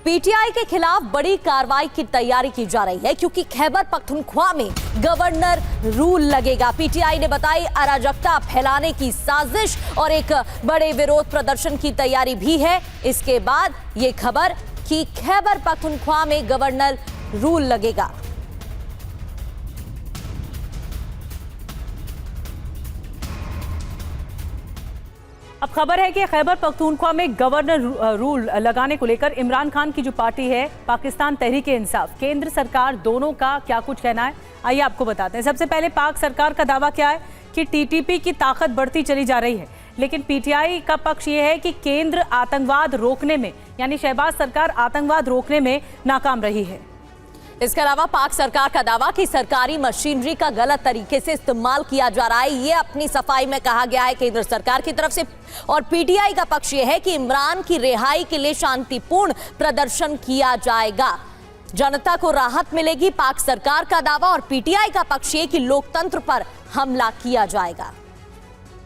PTI के खिलाफ बड़ी कार्रवाई की तैयारी की जा रही है क्योंकि खैबर पख्तूनख्वा में गवर्नर रूल लगेगा। पीटीआई ने बताई अराजकता फैलाने की साजिश और एक बड़े विरोध प्रदर्शन की तैयारी भी है। इसके बाद ये खबर कि खैबर पख्तूनख्वा में गवर्नर रूल लगेगा। अब खबर है कि खैबर पख्तूनख्वा में गवर्नर रूल लगाने को लेकर इमरान खान की जो पार्टी है पाकिस्तान तहरीक इंसाफ, केंद्र सरकार, दोनों का क्या कुछ कहना है, आइए आपको बताते हैं। सबसे पहले पाक सरकार का दावा क्या है कि टीटीपी की ताकत बढ़ती चली जा रही है, लेकिन पीटीआई का पक्ष ये है कि केंद्र आतंकवाद रोकने में, यानी शहबाज सरकार आतंकवाद रोकने में नाकाम रही है। इसके अलावा पाक सरकार का दावा कि सरकारी मशीनरी का गलत तरीके से इस्तेमाल किया जा रहा है, ये अपनी सफाई में कहा गया है केंद्र सरकार की तरफ से। और पीटीआई का पक्ष ये है कि इमरान की रिहाई के लिए शांतिपूर्ण प्रदर्शन किया जाएगा, जनता को राहत मिलेगी। पाक सरकार का दावा और पीटीआई का पक्ष ये कि लोकतंत्र पर हमला किया जाएगा।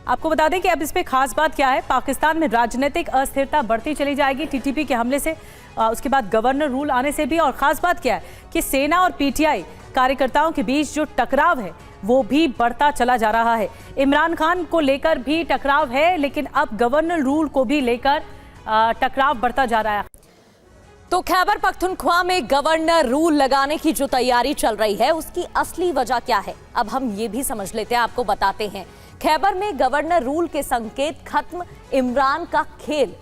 आपको बता दें कि अब इस पे खास बात क्या है, पाकिस्तान में राजनीतिक अस्थिरता बढ़ती चली जाएगी टीटीपी के हमले से, उसके बाद गवर्नर रूल आने से भी। और खास बात क्या है कि सेना और पीटीआई कार्यकर्ताओं के बीच जो टकराव है वो भी बढ़ता चला जा रहा है। इमरान खान को लेकर भी टकराव है, लेकिन अब गवर्नर रूल को भी लेकर टकराव बढ़ता जा रहा है। तो खैबर पख्तूनख्वा में गवर्नर रूल लगाने की जो तैयारी चल रही है उसकी असली वजह क्या है, अब हम ये भी समझ लेते हैं, आपको बताते हैं। खैबर में गवर्नर रूल के संकेत खत्म, इमरान का खेल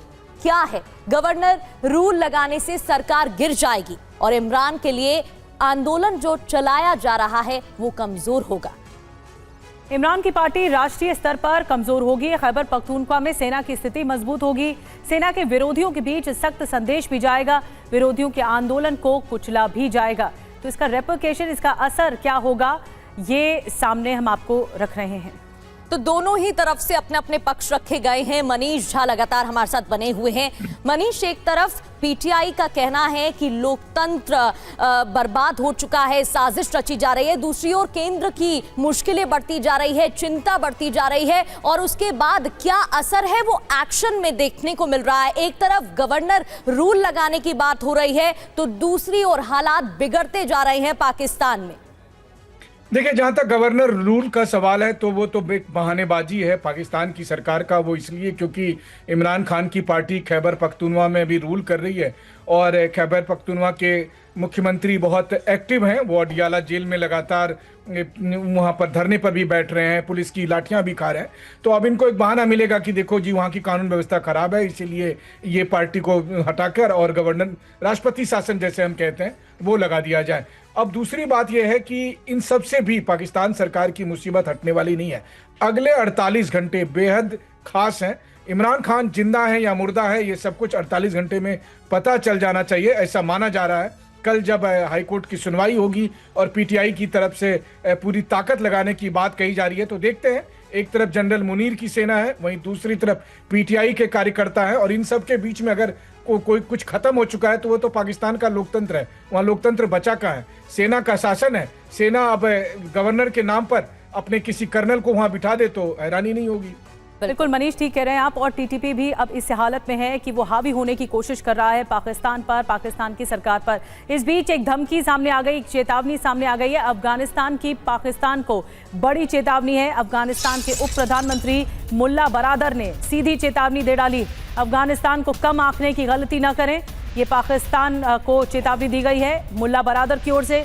क्या है? गवर्नर रूल लगाने से सरकार गिर जाएगी और इमरान के लिए आंदोलन जो चलाया जा रहा है वो कमजोर होगा। इमरान की पार्टी राष्ट्रीय स्तर पर कमजोर होगी। खैबर पख्तूनख्वा में सेना की स्थिति मजबूत होगी, सेना के विरोधियों के बीच सख्त संदेश भी जाएगा, विरोधियों के आंदोलन को कुचला भी जाएगा। तो इसका रेपरकेशन, इसका असर क्या होगा, ये सामने हम आपको रख रहे हैं। तो दोनों ही तरफ से अपने अपने पक्ष रखे गए हैं। मनीष झा लगातार हमारे साथ बने हुए हैं। मनीष, एक तरफ पीटीआई का कहना है कि लोकतंत्र बर्बाद हो चुका है, साजिश रची जा रही है, दूसरी ओर केंद्र की मुश्किलें बढ़ती जा रही है, चिंता बढ़ती जा रही है, और उसके बाद क्या असर है वो एक्शन में देखने को मिल रहा है। एक तरफ गवर्नर रूल लगाने की बात हो रही है तो दूसरी ओर हालात बिगड़ते जा रहे हैं पाकिस्तान में। देखिए, जहां तक गवर्नर रूल का सवाल है तो वो तो एक बहानेबाजी है पाकिस्तान की सरकार का। वो इसलिए क्योंकि इमरान खान की पार्टी खैबर पख्तूनख्वा में भी रूल कर रही है और खैबर पख्तूनख्वा के मुख्यमंत्री बहुत एक्टिव हैं। वो अडियाला जेल में लगातार वहाँ पर धरने पर भी बैठ रहे हैं, पुलिस की लाठियां भी खा रहे हैं। तो अब इनको एक बहाना मिलेगा कि देखो जी, वहाँ की कानून व्यवस्था खराब है, इसीलिए ये पार्टी को हटाकर और गवर्नर, राष्ट्रपति शासन जैसे हम कहते हैं, वो लगा दिया जाए। अब दूसरी बात यह है कि इन सब से भी पाकिस्तान सरकार की मुसीबत हटने वाली नहीं है। अगले 48 घंटे बेहद खास हैं। इमरान खान जिंदा है या मुर्दा है, ये सब कुछ 48 घंटे में पता चल जाना चाहिए, ऐसा माना जा रहा है। कल जब हाईकोर्ट की सुनवाई होगी और पीटीआई की तरफ से पूरी ताकत लगाने की बात कही जा रही है, तो देखते हैं। एक तरफ जनरल मुनीर की सेना है, वहीं दूसरी तरफ पीटीआई के कार्यकर्ता हैं, और इन सब के बीच में अगर कोई कुछ खत्म हो चुका है तो वो तो पाकिस्तान का लोकतंत्र है। वहाँ लोकतंत्र बचा कहाँ है? सेना का शासन है। सेना अब गवर्नर के नाम पर अपने किसी कर्नल को वहाँ बिठा दे तो हैरानी नहीं होगी। बिल्कुल मनीष, ठीक कह रहे हैं आप। और टीटीपी भी अब इस हालत में है कि वो हावी होने की कोशिश कर रहा है पाकिस्तान पर, पाकिस्तान की सरकार पर। इस बीच एक धमकी सामने आ गई, एक चेतावनी सामने आ गई है अफगानिस्तान की। पाकिस्तान को बड़ी चेतावनी है। अफगानिस्तान के उप प्रधानमंत्री मुल्ला बरादर ने सीधी चेतावनी दे डाली, अफगानिस्तान को कम आंकने की गलती न करें। ये पाकिस्तान को चेतावनी दी गई है मुल्ला बरादर की ओर से।